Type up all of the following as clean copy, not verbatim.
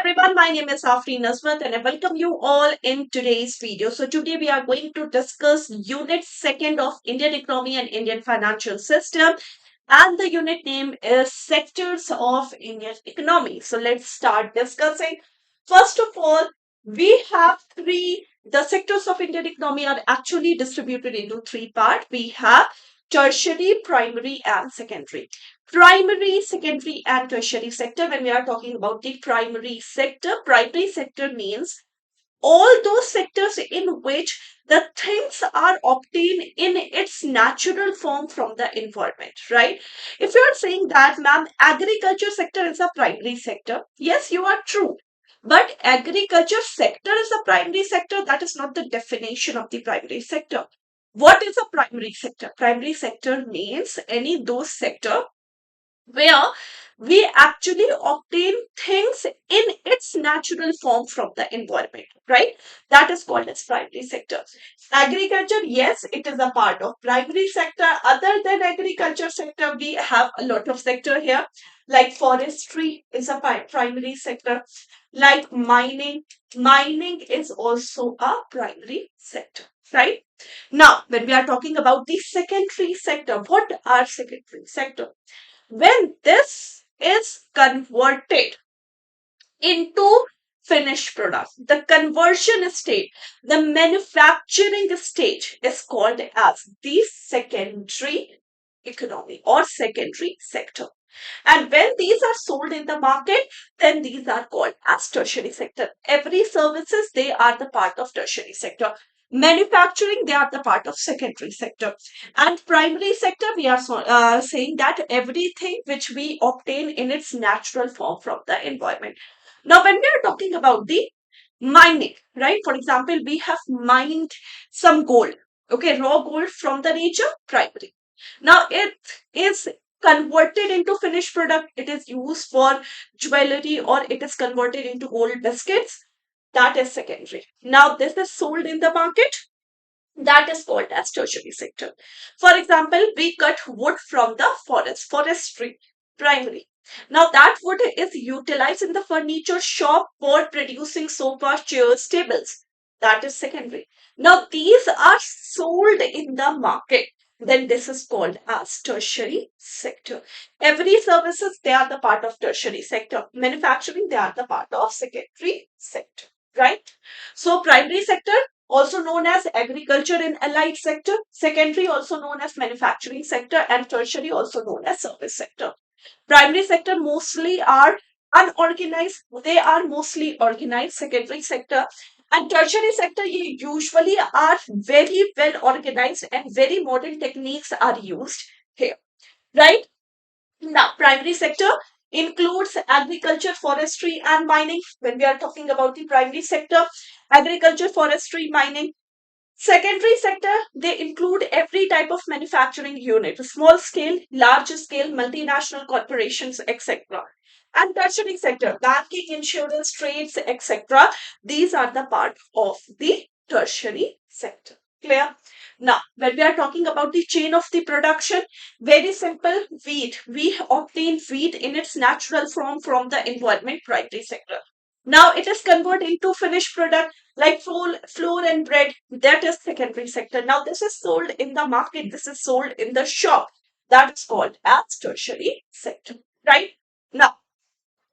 everyone, my name is Afreen Nazmat and I welcome you all in today's video. So today we are going to discuss Unit 2nd of Indian Economy and Indian Financial System, and the unit name is Sectors of Indian Economy. So let's start discussing. First of all, we have the sectors of Indian economy are actually distributed into three parts. We have tertiary, primary and secondary. Primary, secondary and tertiary sector. When we are talking about the primary sector means all those sectors in which the things are obtained in its natural form from the environment, right? If you are saying that, ma'am, agriculture sector is a primary sector, yes, you are true. But agriculture sector is a primary sector. That is not the definition of the primary sector. What is a primary sector? Primary sector means any those sector where we actually obtain things in its natural form from the environment, right? That is called as primary sector. Agriculture, yes, it is a part of primary sector. Other than agriculture sector, we have a lot of sector here, like forestry is a primary sector, like mining is also a primary sector, right? Now, when we are talking about the secondary sector, what are secondary sector? When this is converted into finished product, the conversion stage, the manufacturing stage is called as the secondary economy or secondary sector. And when these are sold in the market, then these are called as tertiary sector. Every services, they are the part of tertiary sector. Manufacturing, they are the part of secondary sector. And primary sector, we are saying that everything which we obtain in its natural form from the environment. Now, when we are talking about the mining, right? For example, we have mined some gold, okay, raw gold from the nature, primary. Now, it is converted into finished product. It is used for jewelry or it is converted into gold biscuits. That is secondary. Now, this is sold in the market. That is called as tertiary sector. For example, we cut wood from the forestry, primary. Now that wood is utilized in the furniture shop for producing sofa, chairs, tables. That is secondary. Now these are sold in the market. Then this is called as tertiary sector. Every services, they are the part of tertiary sector. Manufacturing, they are the part of secondary sector. Right? So primary sector, also known as agriculture and allied sector, secondary also known as manufacturing sector, and tertiary also known as service sector. Primary sector mostly are unorganized, they are mostly organized. Secondary sector and tertiary sector usually are very well organized and very modern techniques are used here, right? Now, primary sector includes agriculture, forestry, and mining. When we are talking about the primary sector, agriculture, forestry, mining. Secondary sector, they include every type of manufacturing unit, small scale, large scale, multinational corporations, etc. And tertiary sector, banking, insurance, trades, etc. These are the part of the tertiary sector. Clear? Now, when we are talking about the chain of the production, very simple, wheat. We obtain wheat in its natural form from the environment, primary sector. Now it is converted into finished product like flour and bread. That is secondary sector. Now this is sold in the market. This is sold in the shop. That is called as tertiary sector. Right? Now,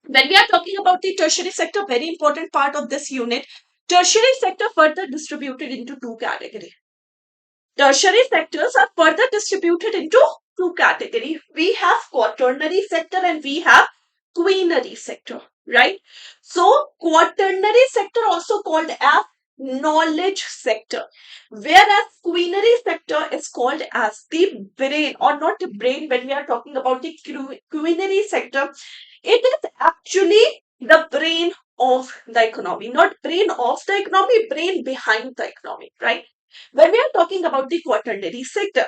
when we are talking about the tertiary sector, very important part of this unit, tertiary sector further distributed into two categories. Tertiary sectors are further distributed into two categories. We have quaternary sector and we have quinary sector, right? So, quaternary sector also called as knowledge sector, whereas quinary sector is called as the brain, or not the brain. When we are talking about the quinary sector, it is actually the brain of the economy, not brain of the economy, brain behind the economy, right? When we are talking about the quaternary sector,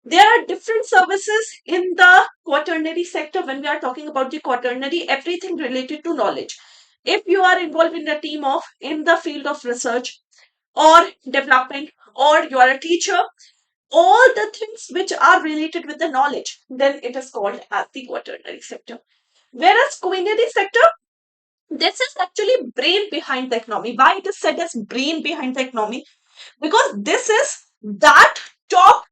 there are different services in the quaternary sector. When we are talking about the quaternary, everything related to knowledge. If you are involved in a team of in the field of research or development, or you are a teacher, all the things which are related with the knowledge, then it is called as the quaternary sector. Whereas quinary sector, This is actually brain behind the economy. Why it is said as brain behind the economy? Because this is that top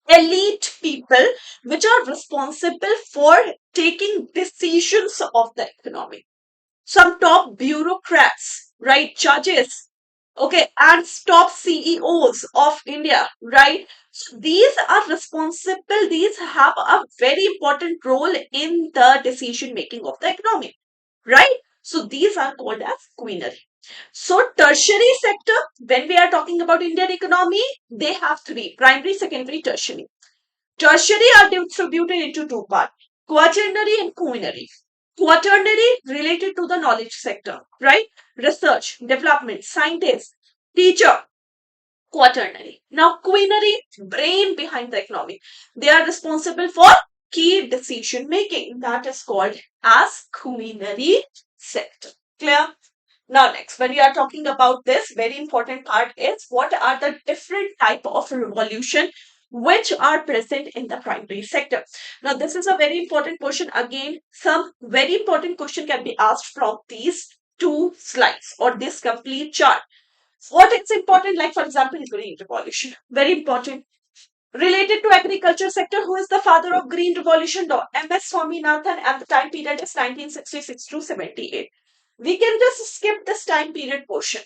elite people which are responsible for taking decisions of the economy. Some top bureaucrats, right? Judges, okay, and top CEOs of India, right? So these are responsible, these have a very important role in the decision making of the economy, right? So these are called as queenery. So tertiary sector, when we are talking about Indian economy, they have three: primary, secondary, tertiary. Tertiary are distributed into two parts: quaternary and quinary. Quaternary related to the knowledge sector, right? Research, development, scientist, teacher. Quaternary. Now, quinary, brain behind the economy. They are responsible for key decision making. That is called as quinary sector. Clear? Now, next, when we are talking about this, very important part is what are the different type of revolution which are present in the primary sector. Now, this is a very important question. Again, some very important question can be asked from these two slides or this complete chart. What is important, like for example, green revolution, very important. Related to agriculture sector, who is the father of green revolution? M.S. Swaminathan, and the time period is 1966 to 78. We can just skip this time period portion.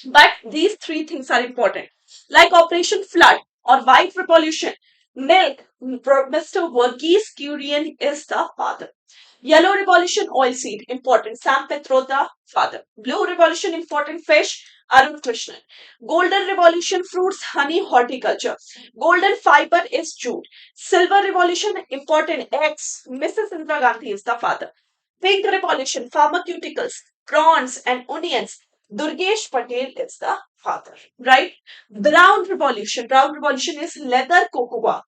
But these three things are important. Like Operation Flood or White Revolution, milk, Mr. Verghese Kurian is the father. Yellow Revolution, oilseed, important. Sam Petroda, father. Blue Revolution, important. Fish, Arun Krishnan. Golden Revolution, fruits, honey, horticulture. Golden fiber is jute. Silver Revolution, important. Eggs, Mrs. Indira Gandhi is the father. Pink Revolution, pharmaceuticals, prawns and onions. Durgesh Patel is the father, right? Brown Revolution is leather cocoa.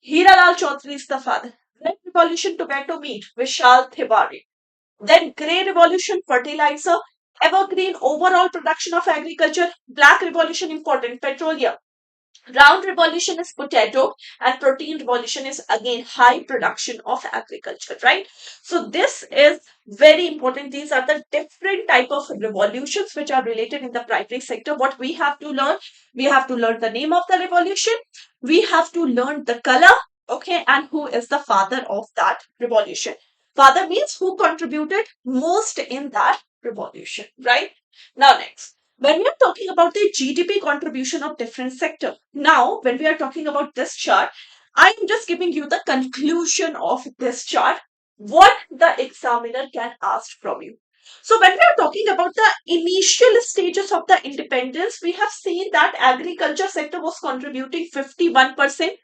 Hiralal Chaudhary is the father. Red Revolution, tomato meat, Vishal Tiwari. Then Grey Revolution, fertilizer, evergreen, overall production of agriculture. Black Revolution, important, petroleum. Round revolution is potato, and protein revolution is again high production of agriculture, right? So this is very important. These are the different type of revolutions which are related in the primary sector. What we have to learn, we have to learn the name of the revolution, we have to learn the color, okay, and who is the father of that revolution. Father means who contributed most in that revolution, right? Now next, when we are talking about the GDP contribution of different sector. Now, when we are talking about this chart, I am just giving you the conclusion of this chart, what the examiner can ask from you. So, when we are talking about the initial stages of the independence, we have seen that agriculture sector was contributing 51%,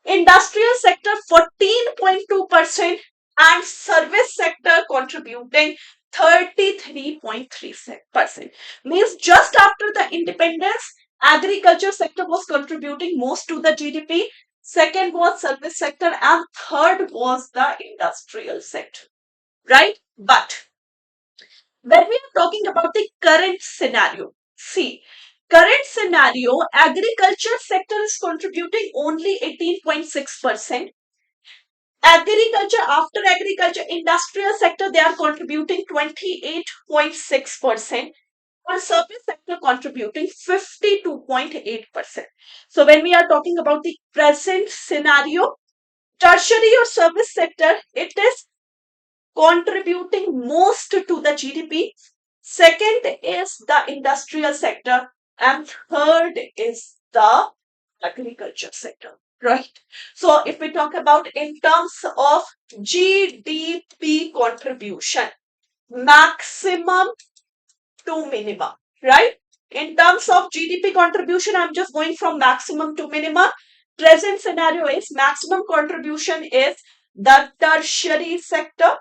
industrial sector 14.2%, and service sector contributing 33.3%. Means just after the independence, agriculture sector was contributing most to the GDP, second was service sector, and third was the industrial sector, right? But when we are talking about the current scenario, see, current scenario, agriculture sector is contributing only 18.6%. Agriculture, after agriculture, industrial sector, they are contributing 28.6%. And service sector contributing 52.8%. So when we are talking about the present scenario, tertiary or service sector, it is contributing most to the GDP. Second is the industrial sector, and third is the agriculture sector, right? So if we talk about in terms of GDP contribution, maximum to minimum, right? In terms of GDP contribution, I'm just going from maximum to minimum. Present scenario is maximum contribution is the tertiary sector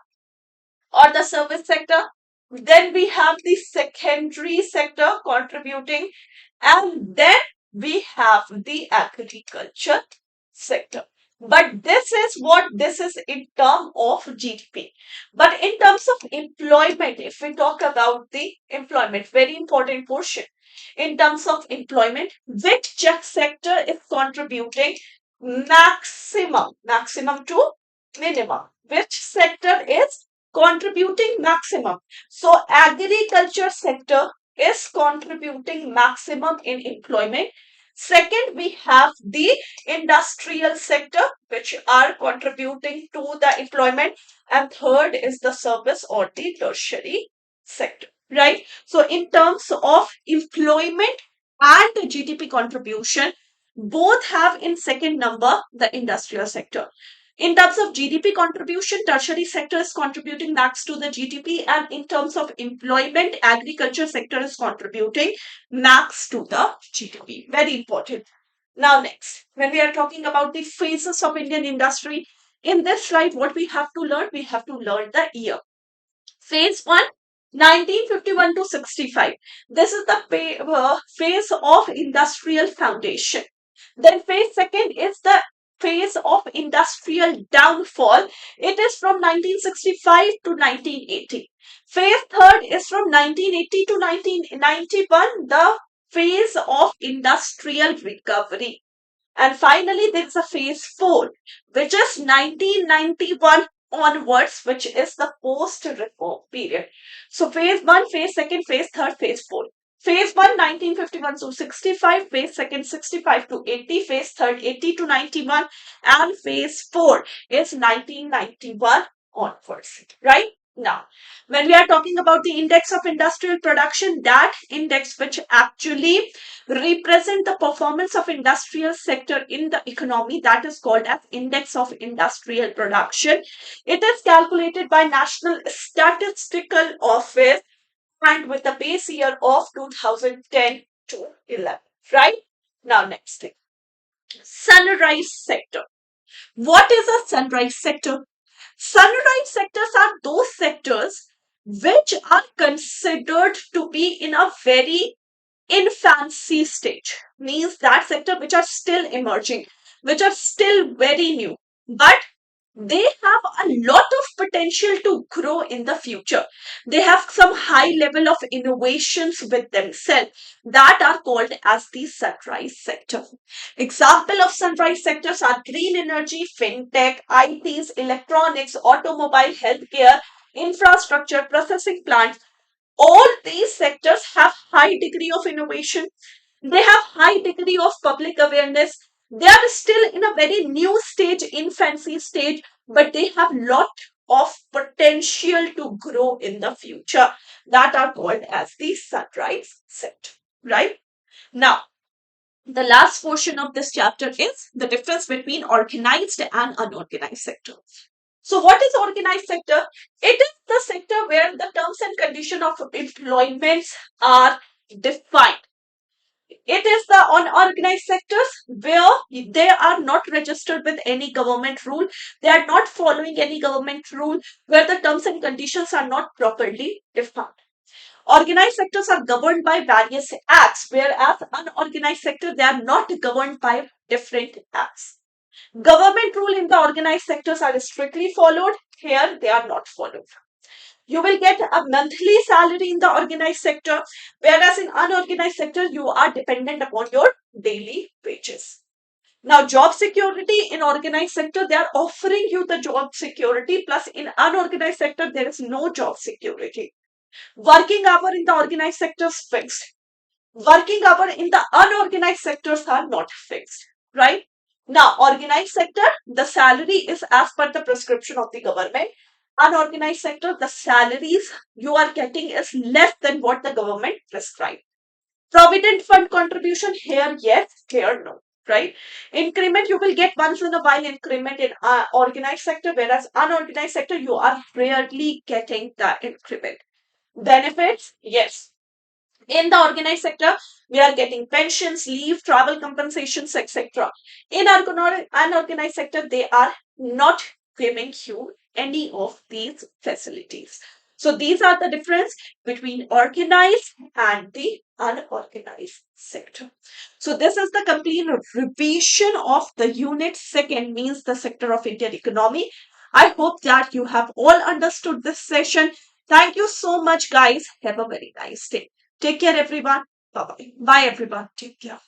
or the service sector. Then we have the secondary sector contributing, and then we have the agriculture sector. But this is in terms of GDP. But in terms of employment, if we talk about the employment, very important portion. In terms of employment, which sector is contributing maximum to minimum? Which sector is contributing maximum. So agriculture sector is contributing maximum in employment. Second, we have the industrial sector, which are contributing to the employment. And third is the service or the tertiary sector, right? So in terms of employment and GDP contribution, both have in second number the industrial sector. In terms of GDP contribution, tertiary sector is contributing max to the GDP, and in terms of employment, agriculture sector is contributing max to the GDP. Very important. Now, next, when we are talking about the phases of Indian industry, in this slide, what we have to learn? We have to learn the year. Phase 1, 1951 to 65. This is the phase of industrial foundation. Then phase second is the phase of industrial downfall. It is from 1965 to 1980. Phase third is from 1980 to 1991, the phase of industrial recovery. And finally, there is a phase 4, which is 1991 onwards, which is the post-reform period. So phase 1, phase 2, phase 3, phase 4. Phase 1, 1951 to 65, phase 2, 65 to 80, phase 3, 80 to 91, and phase 4 is 1991 onwards, right? Now, when we are talking about the index of industrial production, that index which actually represent the performance of industrial sector in the economy, that is called as index of industrial production. It is calculated by National Statistical Office and with the base year of 2010 to 11, right? Now, next thing, sunrise sector. What is a sunrise sector? Sunrise sectors are those sectors which are considered to be in a very infancy stage, means that sector which are still emerging, which are still very new, but they have a lot of potential to grow in the future. They have some high level of innovations with themselves that are called as the sunrise sector. Example of sunrise sectors are green energy, fintech, ITs, electronics, automobile, healthcare, infrastructure, processing plants. All these sectors have high degree of innovation. They have high degree of public awareness. They are still in a very new stage, infancy stage, but they have lot of potential to grow in the future, that are called as the sunrise sector, right? Now, the last portion of this chapter is the difference between organized and unorganized sector. So what is organized sector? It is the sector where the terms and conditions of employment are defined. It is the unorganized sectors where they are not registered with any government rule. They are not following any government rule, where the terms and conditions are not properly defined. Organized sectors are governed by various acts, whereas unorganized sector, they are not governed by different acts. Government rule in the organized sectors are strictly followed. Here, they are not followed. You will get a monthly salary in the organized sector, whereas in unorganized sector, you are dependent upon your daily wages. Now, job security in organized sector, they are offering you the job security, plus in unorganized sector, there is no job security. Working hour in the organized sector is fixed. Working hour in the unorganized sectors are not fixed, right? Now, organized sector, the salary is as per the prescription of the government. Unorganized sector, the salaries you are getting is less than what the government prescribed. Provident fund contribution, here yes, here no, right? Increment, you will get once in a while increment in organized sector, whereas unorganized sector, you are rarely getting the increment. Benefits, yes. In the organized sector, we are getting pensions, leave, travel compensations, etc. In unorganized sector, they are not giving you any of these facilities. So these are the difference between organized and the unorganized sector. So this is the complete revision of the unit second, means the sector of Indian economy. I hope that you have all understood this session. Thank you so much, guys. Have a very nice day. Take care, everyone. Bye bye. Bye, everyone. Take care.